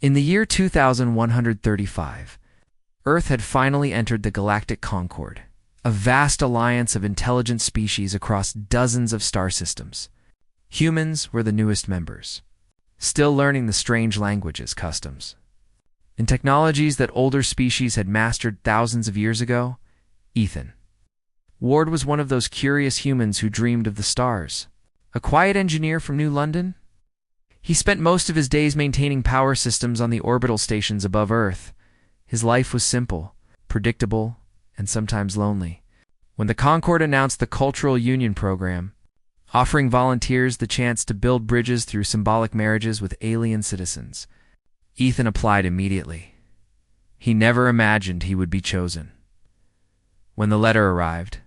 In the year 2135, Earth had finally entered the Galactic Concord, a vast alliance of intelligent species across dozens of star systems. Humans were the newest members, still learning the strange languages, customs, and technologies that older species had mastered thousands of years ago. Ethan Ward was one of those curious humans who dreamed of the stars. A quiet engineer from New London, he spent most of his days maintaining power systems on the orbital stations above Earth. His life was simple, predictable, and sometimes lonely. When the Concord announced the Cultural Union Program, offering volunteers the chance to build bridges through symbolic marriages with alien citizens, Ethan applied immediately. He never imagined he would be chosen. When the letter arrived,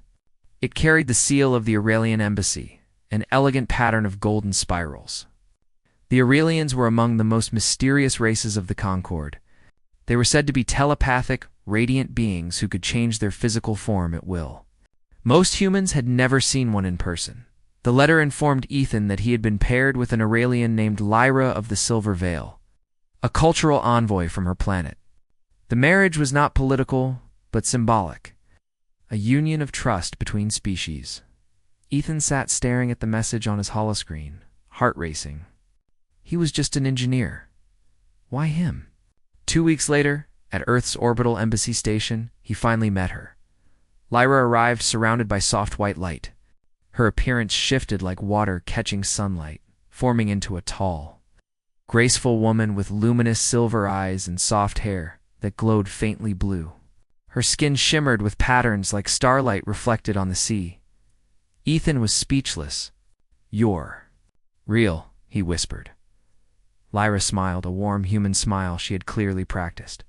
it carried the seal of the Aurelian Embassy, an elegant pattern of golden spirals. The Aurelians were among the most mysterious races of the Concord. They were said to be telepathic, radiant beings who could change their physical form at will. Most humans had never seen one in person. The letter informed Ethan that he had been paired with an Aurelian named Lyra of the Silver Veil, a cultural envoy from her planet. The marriage was not political, but symbolic, a union of trust between species. Ethan sat staring at the message on his holoscreen, heart racing. He was just an engineer. Why him? 2 weeks later, at Earth's orbital embassy station, he finally met her. Lyra arrived surrounded by soft white light. Her appearance shifted like water catching sunlight, forming into a tall, graceful woman with luminous silver eyes and soft hair that glowed faintly blue. Her skin shimmered with patterns like starlight reflected on the sea. Ethan was speechless. "You're real," he whispered. Lyra smiled, a warm human smile she had clearly practiced.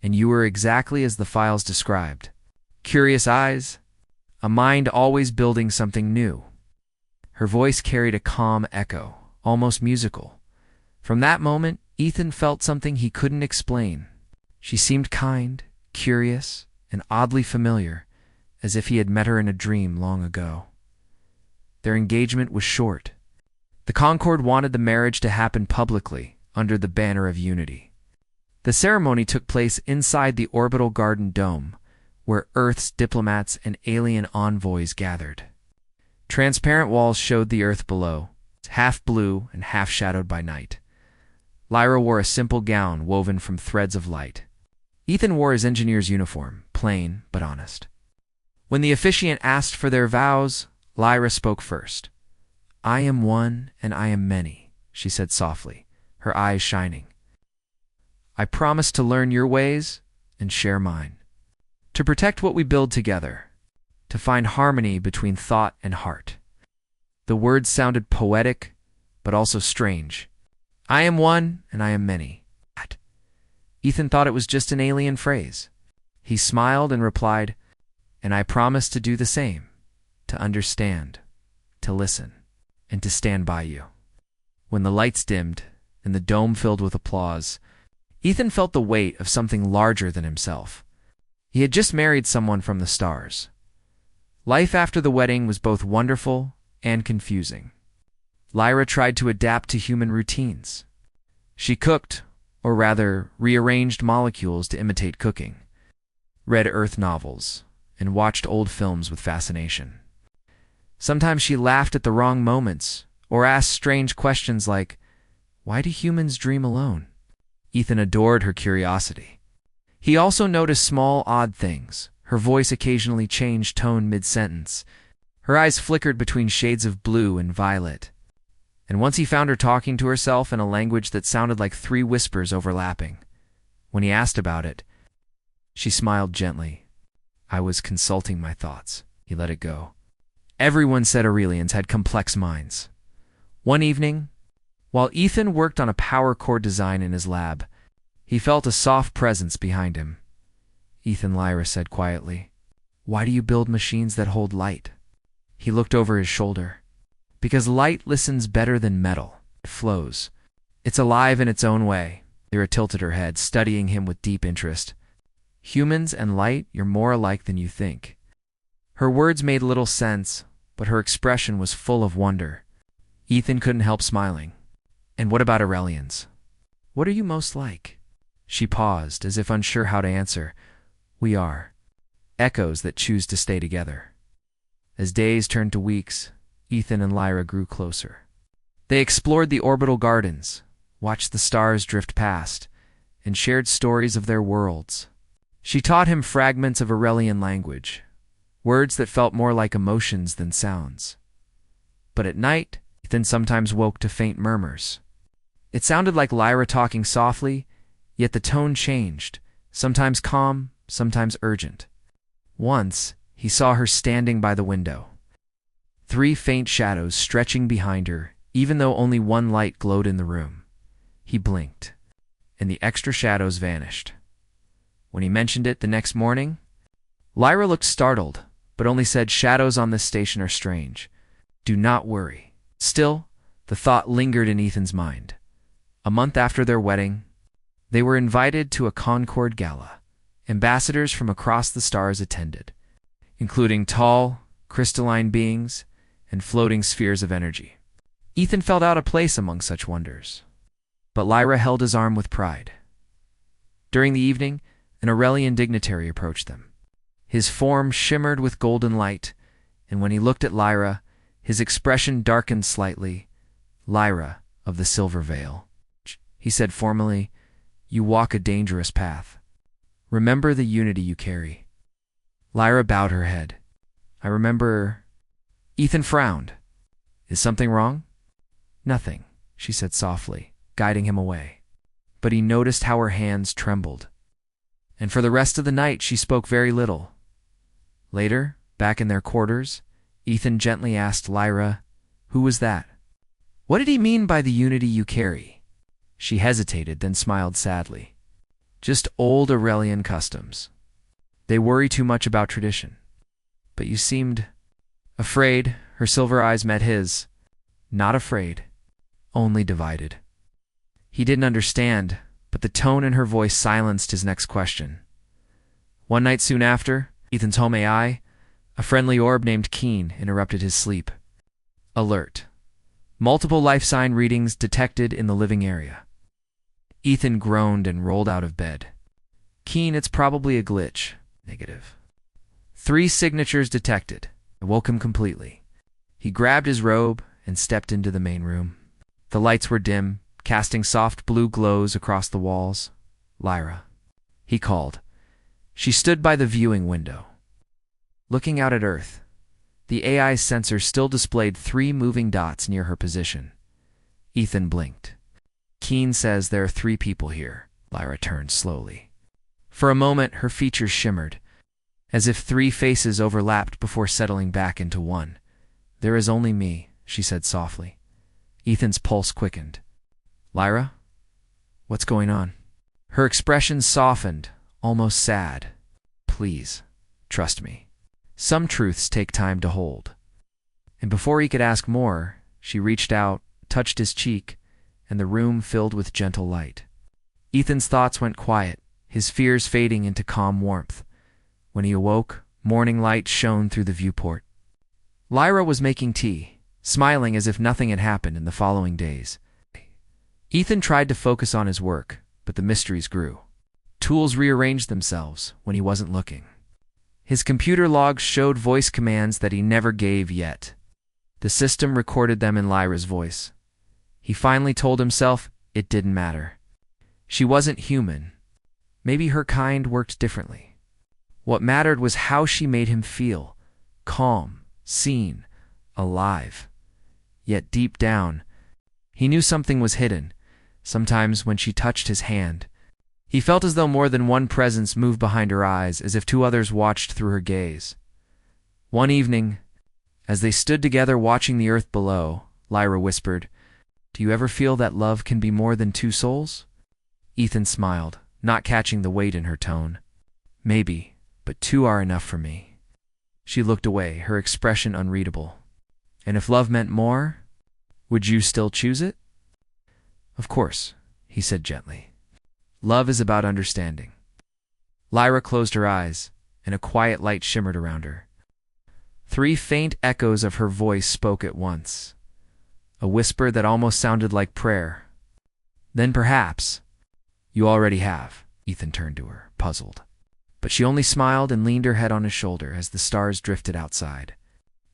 "And you were exactly as the files described. Curious eyes, a mind always building something new." Her voice carried a calm echo, almost musical. From that moment, Ethan felt something he couldn't explain. She seemed kind, curious, and oddly familiar, as if he had met her in a dream long ago. Their engagement was short. The Concord wanted the marriage to happen publicly, under the banner of unity. The ceremony took place inside the orbital garden dome, where Earth's diplomats and alien envoys gathered. Transparent walls showed the Earth below, half blue and half shadowed by night. Lyra wore a simple gown woven from threads of light. Ethan wore his engineer's uniform, plain but honest. When the officiant asked for their vows, Lyra spoke first. "I am one and I am many," she said softly, her eyes shining. "I promise to learn your ways and share mine, to protect what we build together, to find harmony between thought and heart." The words sounded poetic, but also strange. "I am one and I am many." Ethan thought it was just an alien phrase. He smiled and replied, "And I promise to do the same, to understand, to listen, and to stand by you." When the lights dimmed and the dome filled with applause, Ethan felt the weight of something larger than himself. He had just married someone from the stars. Life after the wedding was both wonderful and confusing. Lyra tried to adapt to human routines. She cooked, or rather rearranged molecules to imitate cooking, read Earth novels, and watched old films with fascination. Sometimes she laughed at the wrong moments, or asked strange questions like, "Why do humans dream alone?" Ethan adored her curiosity. He also noticed small, odd things. Her voice occasionally changed tone mid-sentence. Her eyes flickered between shades of blue and violet. And once he found her talking to herself in a language that sounded like 3 whispers overlapping. When he asked about it, she smiled gently. "I was consulting my thoughts." He let it go. Everyone said Aurelians had complex minds. One evening, while Ethan worked on a power core design in his lab, he felt a soft presence behind him. "Ethan," Lyra said quietly, "why do you build machines that hold light?" He looked over his shoulder. "Because light listens better than metal. It flows. It's alive in its own way." Lyra tilted her head, studying him with deep interest. "Humans and light, you're more alike than you think." Her words made little sense, but her expression was full of wonder. Ethan couldn't help smiling. "And what about Aurelians?" What are you most like? She paused, as if unsure how to answer. We are echoes that choose to stay together. As days turned to weeks, Ethan and Lyra grew closer. They explored the orbital gardens, watched the stars drift past, and shared stories of their worlds. She taught him fragments of Aurelian language, words that felt more like emotions than sounds. But at night, Ethan sometimes woke to faint murmurs. It sounded like Lyra talking softly, yet the tone changed, sometimes calm, sometimes urgent. Once, he saw her standing by the window. 3 faint shadows stretching behind her, even though only one light glowed in the room. He blinked, and the extra shadows vanished. When he mentioned it the next morning, Lyra looked startled, but only said, "Shadows on this station are strange. Do not worry." Still, the thought lingered in Ethan's mind. A month after their wedding, they were invited to a Concord gala. Ambassadors from across the stars attended, including tall, crystalline beings and floating spheres of energy. Ethan felt out of place among such wonders, but Lyra held his arm with pride. During the evening, an Aurelian dignitary approached them. His form shimmered with golden light, and when he looked at Lyra, his expression darkened slightly. "Lyra of the Silver Veil," he said formally, "you walk a dangerous path. Remember the unity you carry." Lyra bowed her head. "I remember." Ethan frowned. "Is something wrong?" "Nothing," she said softly, guiding him away. But he noticed how her hands trembled. And for the rest of the night, she spoke very little. Later, back in their quarters, Ethan gently asked Lyra, "Who was that?" "What did he mean by the unity you carry?" She hesitated, then smiled sadly. "Just old Aurelian customs. They worry too much about tradition." "But you seemed afraid." Her silver eyes met his. "Not afraid, only divided." He didn't understand, but the tone in her voice silenced his next question. One night soon after, Ethan's home AI, a friendly orb named Keen, interrupted his sleep. Alert. Multiple life sign readings detected in the living area. Ethan groaned and rolled out of bed. "Keen, it's probably a glitch." Negative. 3 signatures detected. I woke him completely. He grabbed his robe and stepped into the main room. The lights were dim, casting soft blue glows across the walls. "Lyra," he called. She stood by the viewing window, looking out at Earth. The AI's sensor still displayed 3 moving dots near her position. Ethan blinked. "Keen says there are 3 people here." Lyra turned slowly. For a moment, her features shimmered, as if 3 faces overlapped before settling back into one. "There is only me," she said softly. Ethan's pulse quickened. "Lyra, what's going on?" Her expression softened, almost sad. "Please, trust me. Some truths take time to hold." And before he could ask more, she reached out, touched his cheek, and the room filled with gentle light. Ethan's thoughts went quiet, his fears fading into calm warmth. When he awoke, morning light shone through the viewport. Lyra was making tea, smiling as if nothing had happened in the following days. Ethan tried to focus on his work, but the mysteries grew. Tools rearranged themselves when he wasn't looking. His computer logs showed voice commands that he never gave yet. The system recorded them in Lyra's voice. He finally told himself it didn't matter. She wasn't human. Maybe her kind worked differently. What mattered was how she made him feel: calm, seen, alive. Yet deep down, he knew something was hidden. Sometimes when she touched his hand, he felt as though more than one presence moved behind her eyes, as if 2 others watched through her gaze. One evening, as they stood together watching the earth below, Lyra whispered, "Do you ever feel that love can be more than 2 souls?" Ethan smiled, not catching the weight in her tone. "Maybe, but 2 are enough for me." She looked away, her expression unreadable. "And if love meant more, would you still choose it?" "Of course," he said gently. "Love is about understanding." Lyra closed her eyes, and a quiet light shimmered around her. 3 faint echoes of her voice spoke at once, a whisper that almost sounded like prayer. Then perhaps, You already have. Ethan turned to her, puzzled. But she only smiled and leaned her head on his shoulder as the stars drifted outside.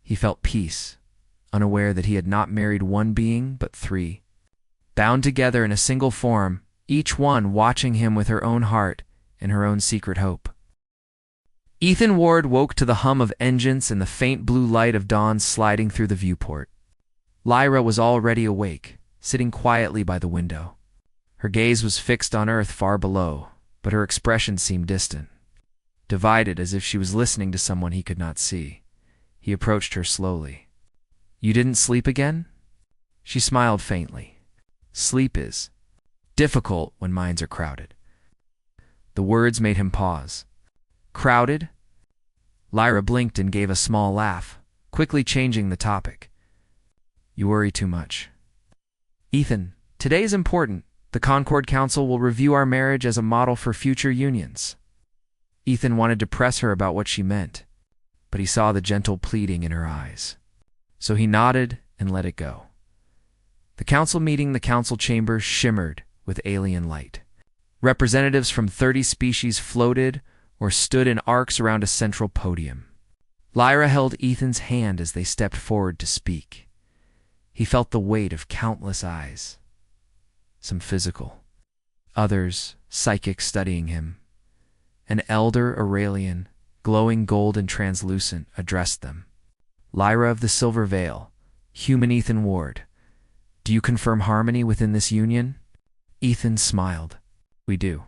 He felt peace, unaware that he had not married one being, but three. Bound together in a single form, each one watching him with her own heart and her own secret hope. Ethan Ward woke to the hum of engines and the faint blue light of dawn sliding through the viewport. Lyra was already awake, sitting quietly by the window. Her gaze was fixed on Earth far below, but her expression seemed distant, divided as if she was listening to someone he could not see. He approached her slowly. "You didn't sleep again?" She smiled faintly. "Sleep is difficult when minds are crowded." The words made him pause. "Crowded?" Lyra blinked and gave a small laugh, quickly changing the topic. "You worry too much." "Ethan, today is important. The Concord Council will review our marriage as a model for future unions." Ethan wanted to press her about what she meant, but he saw the gentle pleading in her eyes. So he nodded and let it go. The council chamber shimmered with alien light. Representatives from 30 species floated or stood in arcs around a central podium. Lyra held Ethan's hand as they stepped forward to speak. He felt the weight of countless eyes, some physical, others psychic, studying him. An elder Aurelian, glowing gold and translucent, addressed them. "Lyra of the Silver Veil, human Ethan Ward, do you confirm harmony within this union?" Ethan smiled. "We do."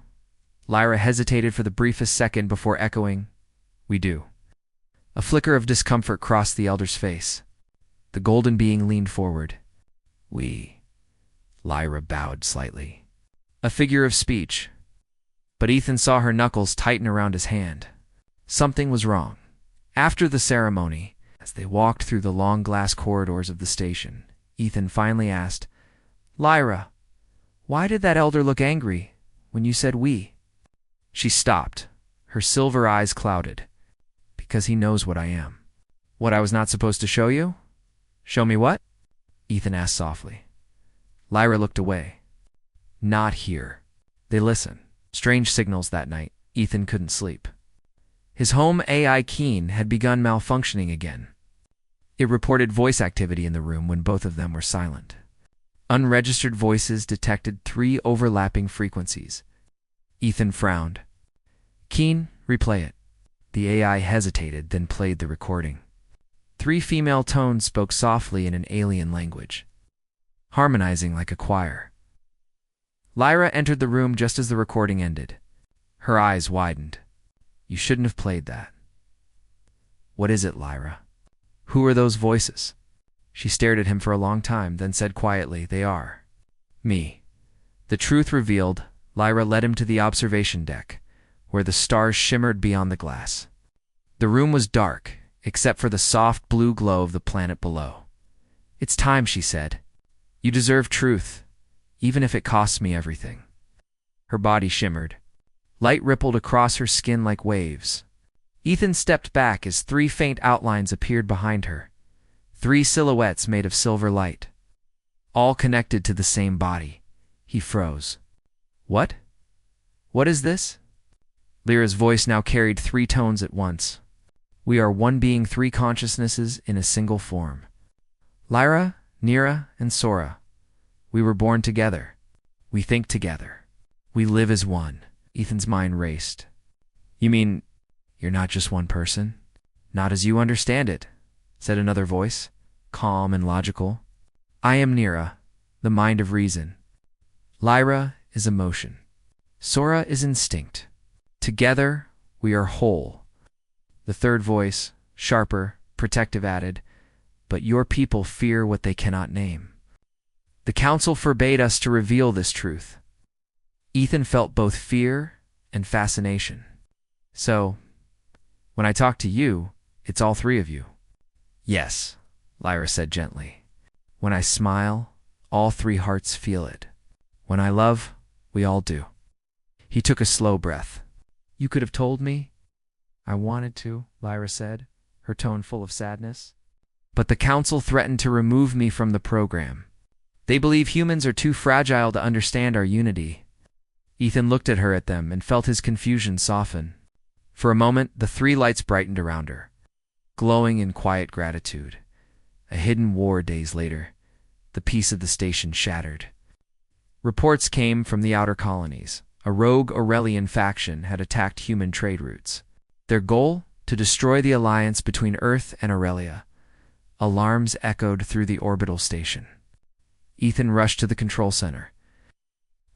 Lyra hesitated for the briefest second before echoing, "We do." A flicker of discomfort crossed the elder's face. The golden being leaned forward. "We." Lyra bowed slightly. A figure of speech. But Ethan saw her knuckles tighten around his hand. Something was wrong. After the ceremony, as they walked through the long glass corridors of the station, Ethan finally asked, "Lyra, why did that elder look angry when you said we?" She stopped, her silver eyes clouded. "Because he knows what I am." "What I was not supposed to show you?" "Show me what?" Ethan asked softly. Lyra looked away. "Not here." They listened. Strange signals that night. Ethan couldn't sleep. His home AI Keen had begun malfunctioning again. It reported voice activity in the room when both of them were silent. Unregistered voices detected 3 overlapping frequencies. Ethan frowned. "Keen, replay it." The AI hesitated, then played the recording. 3 female tones spoke softly in an alien language, harmonizing like a choir. Lyra entered the room just as the recording ended. Her eyes widened. "You shouldn't have played that." "What is it, Lyra? Who are those voices?" She stared at him for a long time, then said quietly, "They are me." The truth revealed, Lyra led him to the observation deck, where the stars shimmered beyond the glass. The room was dark, except for the soft blue glow of the planet below. "It's time," she said. "You deserve truth, even if it costs me everything." Her body shimmered. Light rippled across her skin like waves. Ethan stepped back as 3 faint outlines appeared behind her. 3 silhouettes made of silver light, all connected to the same body. He froze. "What? What is this?" Lyra's voice now carried 3 tones at once. "We are one being, 3 consciousnesses in a single form. Lyra, Nira, and Sora. We were born together. We think together. We live as one." Ethan's mind raced. "You mean you're not just one person?" "Not as you understand it," said another voice, calm and logical. "I am Nira, the mind of reason. Lyra is emotion. Sora is instinct. Together, we are whole." The third voice, sharper, protective, added, "But your people fear what they cannot name. The council forbade us to reveal this truth." Ethan felt both fear and fascination. "So, when I talk to you, it's all 3 of you?" "Yes," Lyra said gently. "When I smile, all 3 hearts feel it. When I love, we all do." He took a slow breath. "You could have told me." "I wanted to," Lyra said, her tone full of sadness. "But the council threatened to remove me from the program. They believe humans are too fragile to understand our unity." Ethan looked at them and felt his confusion soften. For a moment, the three lights brightened around her, glowing in quiet gratitude. A hidden war days later, the peace of the station shattered. Reports came from the outer colonies. A rogue Aurelian faction had attacked human trade routes. Their goal? To destroy the alliance between Earth and Aurelia. Alarms echoed through the orbital station. Ethan rushed to the control center,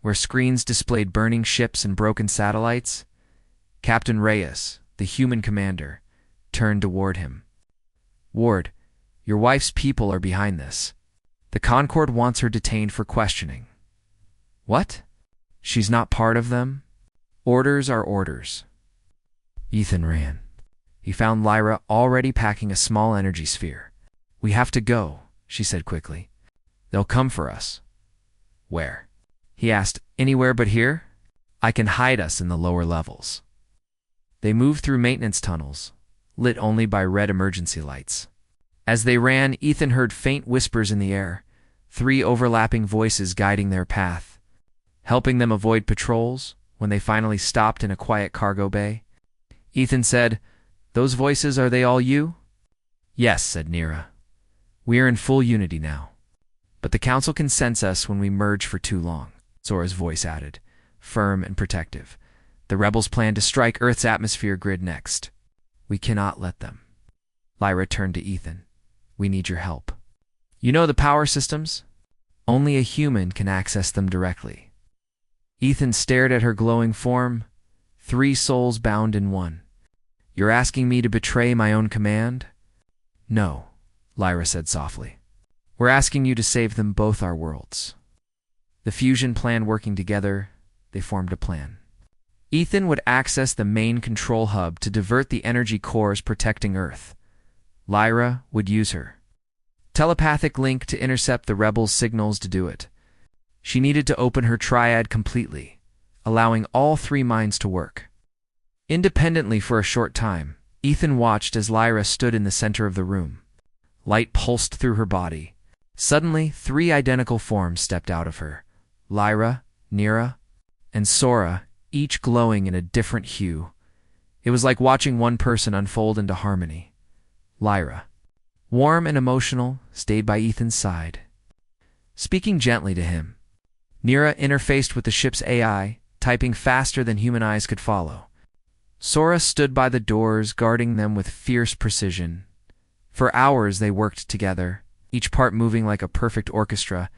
where screens displayed burning ships and broken satellites. Captain Reyes, the human commander, turned toward him. "Ward, your wife's people are behind this. The Concord wants her detained for questioning." "What? She's not part of them?" "Orders are orders." Ethan ran. He found Lyra already packing a small energy sphere. "We have to go," she said quickly. "They'll come for us." "Where?" he asked. "Anywhere but here? I can hide us in the lower levels." They moved through maintenance tunnels, lit only by red emergency lights. As they ran, Ethan heard faint whispers in the air, 3 overlapping voices guiding their path, helping them avoid patrols. When they finally stopped in a quiet cargo bay, Ethan said, "Those voices, are they all you?" "Yes," said Nira. "We are in full unity now. But the Council can sense us when we merge for too long," Zora's voice added, firm and protective. "The rebels plan to strike Earth's atmosphere grid next. We cannot let them." Lyra turned to Ethan. "We need your help. You know the power systems? Only a human can access them directly." Ethan stared at her glowing form. 3 souls bound in one. "You're asking me to betray my own command?" "No," Lyra said softly. "We're asking you to save them both our worlds." The fusion plan working together, they formed a plan. Ethan would access the main control hub to divert the energy cores protecting Earth. Lyra would use her telepathic link to intercept the rebels' signals to do it. She needed to open her triad completely, allowing all 3 minds to work. Independently for a short time, Ethan watched as Lyra stood in the center of the room. Light pulsed through her body. Suddenly, 3 identical forms stepped out of her. Lyra, Nira, and Sora, each glowing in a different hue. It was like watching one person unfold into harmony. Lyra, warm and emotional, stayed by Ethan's side, speaking gently to him. Nira interfaced with the ship's AI, typing faster than human eyes could follow. Sora stood by the doors, guarding them with fierce precision. For hours they worked together, each part moving like a perfect orchestra.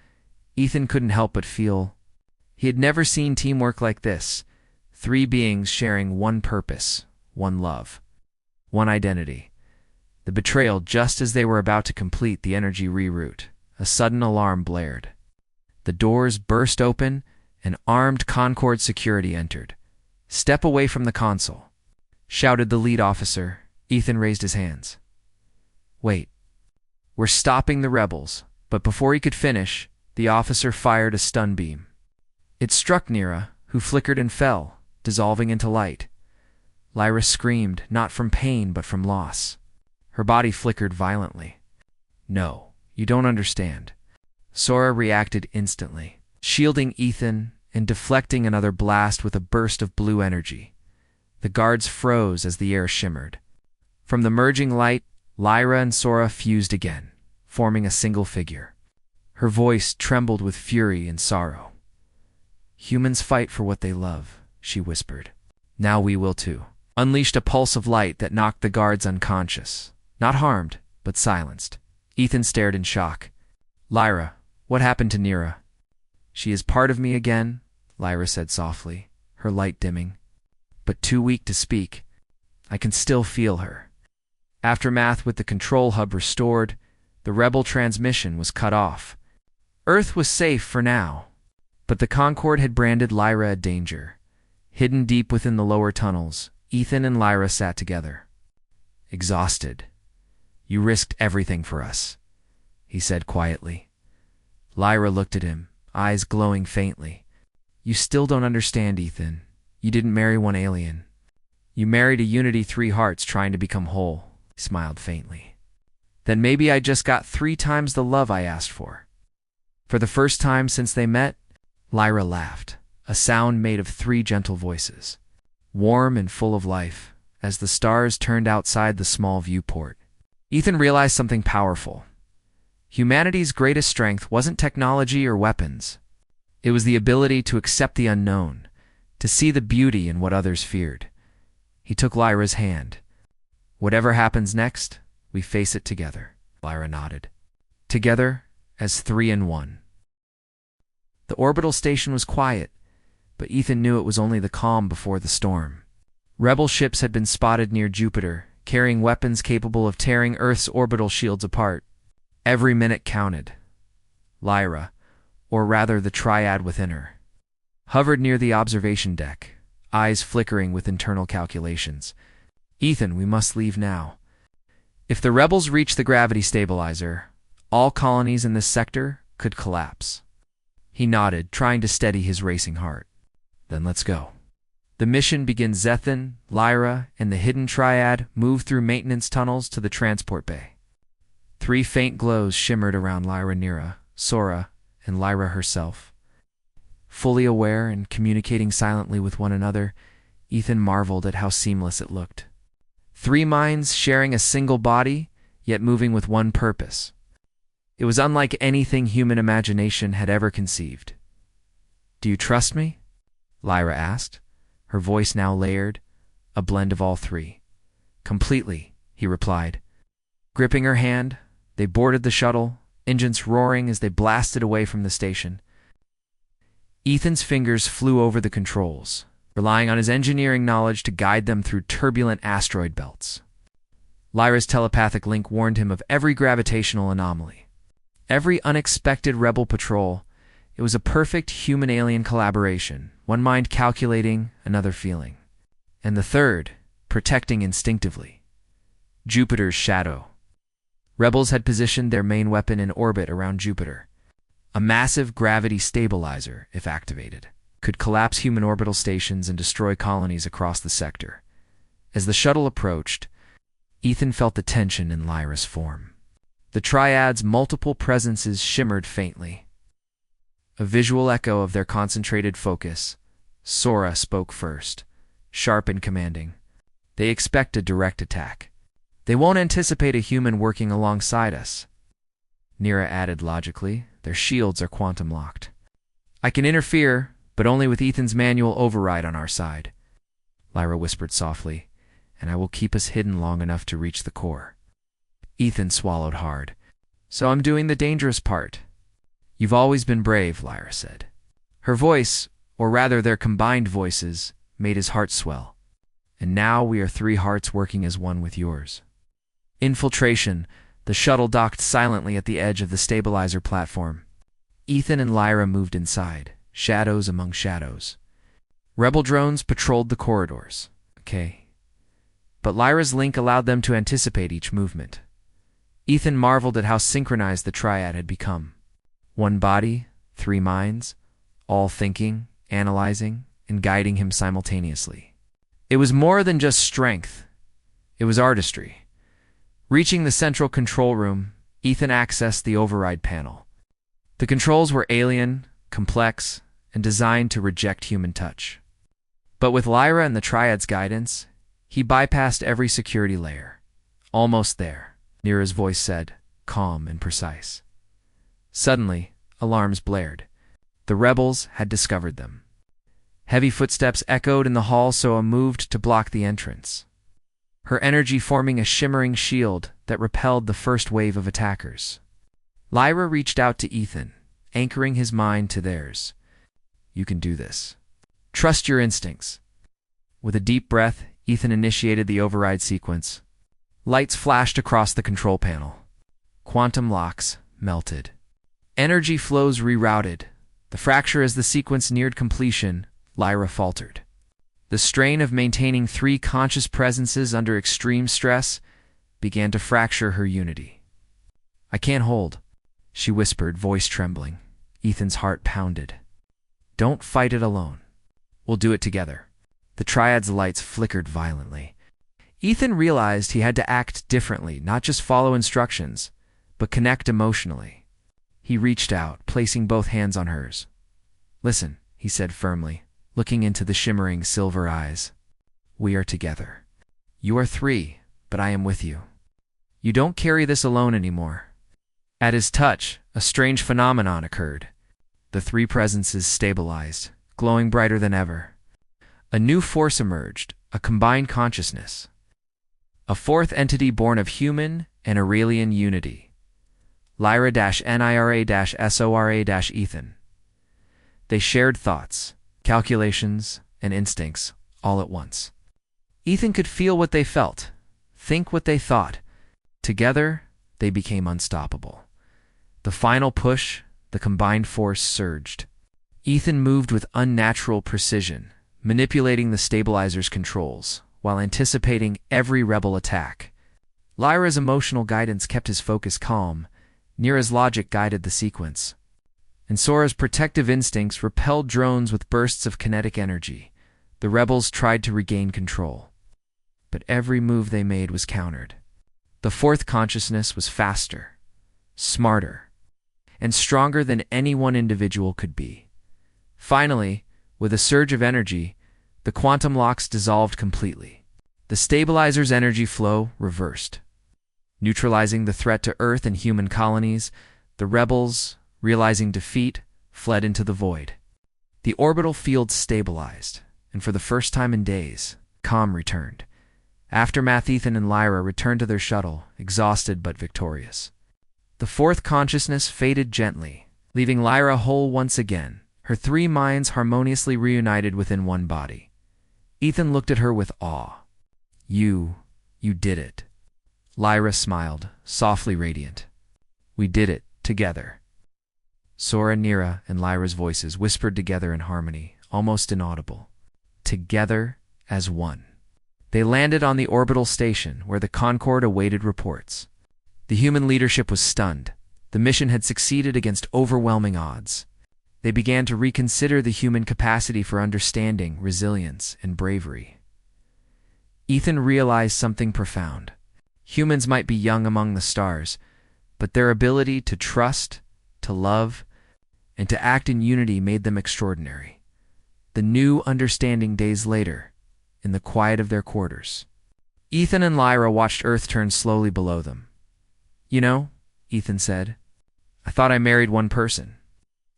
Ethan couldn't help but feel he had never seen teamwork like this. 3 beings sharing one purpose, one love, one identity. The betrayal just as they were about to complete the energy reroute. A sudden alarm blared. The doors burst open, and armed Concord security entered. "Step away from the console," shouted the lead officer. Ethan raised his hands. "Wait. We're stopping the rebels." But before he could finish, the officer fired a stun beam. It struck Nira, who flickered and fell, dissolving into light. Lyra screamed, not from pain but from loss. Her body flickered violently. "No, you don't understand." Sora reacted instantly, shielding Ethan and deflecting another blast with a burst of blue energy. The guards froze as the air shimmered. From the merging light, Lyra and Sora fused again, forming a single figure. Her voice trembled with fury and sorrow. "Humans fight for what they love," she whispered. "Now we will too." Unleashed a pulse of light that knocked the guards unconscious. Not harmed, but silenced. Ethan stared in shock. "Lyra, what happened to Nira?" "She is part of me again," Lyra said softly, her light dimming. "But too weak to speak. I can still feel her." Aftermath. With the control hub restored, the rebel transmission was cut off. Earth was safe for now, but the Concord had branded Lyra a danger. Hidden deep within the lower tunnels, Ethan and Lyra sat together. Exhausted. "You risked everything for us," he said quietly. Lyra looked at him, eyes glowing faintly. "You still don't understand, Ethan. You didn't marry one alien. You married a Unity 3 hearts trying to become whole," he smiled faintly. "Then maybe I just got 3 times the love I asked for." For the first time since they met, Lyra laughed. a sound made of 3 gentle voices, warm and full of life, as the stars turned outside the small viewport. Ethan realized something powerful. Humanity's greatest strength wasn't technology or weapons. It was the ability to accept the unknown, to see the beauty in what others feared. He took Lyra's hand. "Whatever happens next, we face it together," Lyra nodded. Together as 3 in 1. The orbital station was quiet, but Ethan knew it was only the calm before the storm. Rebel ships had been spotted near Jupiter, carrying weapons capable of tearing Earth's orbital shields apart. Every minute counted. Lyra, or rather the triad within her, hovered near the observation deck, eyes flickering with internal calculations. "Ethan, we must leave now. If the rebels reach the gravity stabilizer, all colonies in this sector could collapse." He nodded, trying to steady his racing heart. "Then let's go." The mission begins. Zethan, Lyra, and the hidden triad moved through maintenance tunnels to the transport bay. 3 faint glows shimmered around Lyra Nira, Sora, and Lyra herself. Fully aware and communicating silently with one another, Ethan marveled at how seamless it looked. 3 minds sharing a single body, yet moving with one purpose. It was unlike anything human imagination had ever conceived. "Do you trust me?" Lyra asked, her voice now layered, a blend of all 3. "Completely," he replied. Gripping her hand, they boarded the shuttle, engines roaring as they blasted away from the station. Ethan's fingers flew over the controls, relying on his engineering knowledge to guide them through turbulent asteroid belts. Lyra's telepathic link warned him of every gravitational anomaly, every unexpected rebel patrol. It was a perfect human-alien collaboration, one mind calculating, another feeling. And the third, protecting instinctively. Jupiter's shadow. Rebels had positioned their main weapon in orbit around Jupiter. A massive gravity stabilizer, if activated, could collapse human orbital stations and destroy colonies across the sector. As the shuttle approached, Ethan felt the tension in Lyra's form. The triad's multiple presences shimmered faintly. A visual echo of their concentrated focus, Sora spoke first, sharp and commanding. "They expect a direct attack. They won't anticipate a human working alongside us." Nira added logically, "Their shields are quantum locked. I can interfere, but only with Ethan's manual override on our side." Lyra whispered softly, "And I will keep us hidden long enough to reach the core." Ethan swallowed hard. "So I'm doing the dangerous part." "You've always been brave," Lyra said. Her voice, or rather their combined voices, made his heart swell. "And now we are 3 hearts working as one with yours." Infiltration. The shuttle docked silently at the edge of the stabilizer platform. Ethan and Lyra moved inside, shadows among shadows. Rebel drones patrolled the corridors. Okay. But Lyra's link allowed them to anticipate each movement. Ethan marveled at how synchronized the triad had become. 1 body, 3 minds, all thinking, analyzing, and guiding him simultaneously. It was more than just strength. It was artistry. Reaching the central control room, Ethan accessed the override panel. The controls were alien, complex, and designed to reject human touch. But with Lyra and the Triad's guidance, he bypassed every security layer. "Almost there," Nira's voice said, calm and precise. Suddenly, alarms blared. The rebels had discovered them. Heavy footsteps echoed in the hall, so moved to block the entrance, her energy forming a shimmering shield that repelled the first wave of attackers. Lyra reached out to Ethan, anchoring his mind to theirs. "You can do this. Trust your instincts." With a deep breath, Ethan initiated the override sequence. Lights flashed across the control panel. Quantum locks melted. Energy flows rerouted. The fracture as the sequence neared completion, Lyra faltered. The strain of maintaining 3 conscious presences under extreme stress began to fracture her unity. "I can't hold," she whispered, voice trembling. Ethan's heart pounded. "Don't fight it alone. We'll do it together." The Triad's lights flickered violently. Ethan realized he had to act differently, not just follow instructions, but connect emotionally. He reached out, placing both hands on hers. "Listen," he said firmly, looking into the shimmering silver eyes. "We are together. You are three, but I am with you. You don't carry this alone anymore." At his touch, a strange phenomenon occurred. The three presences stabilized, glowing brighter than ever. A new force emerged, a combined consciousness. A fourth entity born of human and Aurelian unity. Lyra-Nira-Sora-Ethan. They shared thoughts, calculations, and instincts all at once. Ethan could feel what they felt, think what they thought. Together, they became unstoppable. The final push, the combined force surged. Ethan moved with unnatural precision, manipulating the stabilizer's controls, while anticipating every rebel attack. Lyra's emotional guidance kept his focus calm. Nira's logic guided the sequence. And Sora's protective instincts repelled drones with bursts of kinetic energy. The rebels tried to regain control. But every move they made was countered. The fourth consciousness was faster, smarter, and stronger than any one individual could be. Finally, with a surge of energy, the quantum locks dissolved completely. The stabilizer's energy flow reversed. Neutralizing the threat to Earth and human colonies, the rebels, realizing defeat, fled into the void. The orbital field stabilized, and for the first time in days, calm returned. Aftermath. Ethan and Lyra returned to their shuttle, exhausted but victorious. The fourth consciousness faded gently, leaving Lyra whole once again, her three minds harmoniously reunited within one body. Ethan looked at her with awe. You did it." Lyra smiled, softly radiant. "We did it, together." Sora, Nira, and Lyra's voices whispered together in harmony, almost inaudible. Together as one. They landed on the orbital station, where the Concorde awaited reports. The human leadership was stunned. The mission had succeeded against overwhelming odds. They began to reconsider the human capacity for understanding, resilience, and bravery. Ethan realized something profound. Humans might be young among the stars, but their ability to trust, to love, and to act in unity made them extraordinary. The new understanding days later, in the quiet of their quarters. Ethan and Lyra watched Earth turn slowly below them. "You know," Ethan said, "I thought I married one person."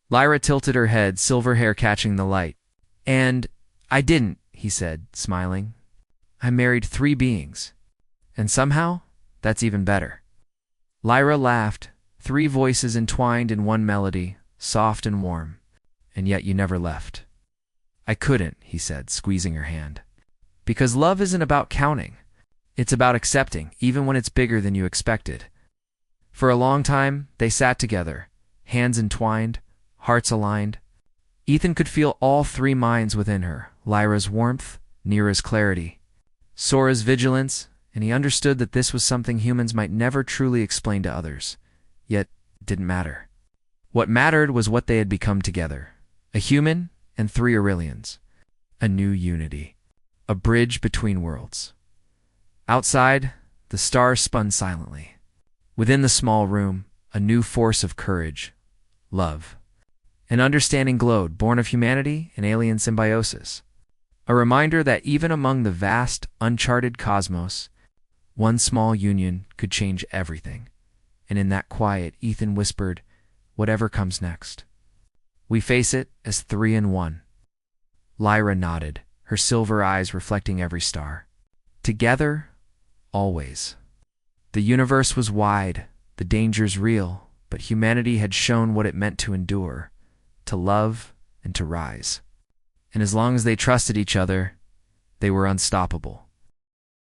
Lyra tilted her head, silver hair catching the light. "And I didn't," he said, smiling. "I married three beings. And somehow, that's even better." Lyra laughed, three voices entwined in one melody, soft and warm. "And yet you never left." "I couldn't," he said, squeezing her hand. "Because love isn't about counting. It's about accepting, even when it's bigger than you expected." For a long time, they sat together, hands entwined, hearts aligned. Ethan could feel all three minds within her, Lyra's warmth, Nira's clarity, Sora's vigilance, and he understood that this was something humans might never truly explain to others. Yet, it didn't matter. What mattered was what they had become together. A human and three Aurelians. A new unity. A bridge between worlds. Outside, the stars spun silently. Within the small room, a new force of courage, love. An understanding glowed, born of humanity and alien symbiosis. A reminder that even among the vast, uncharted cosmos, one small union could change everything. And in that quiet, Ethan whispered, "Whatever comes next, we face it as three in one." Lyra nodded, her silver eyes reflecting every star. Together, always. The universe was wide, the dangers real, but humanity had shown what it meant to endure, to love, and to rise. And as long as they trusted each other, they were unstoppable.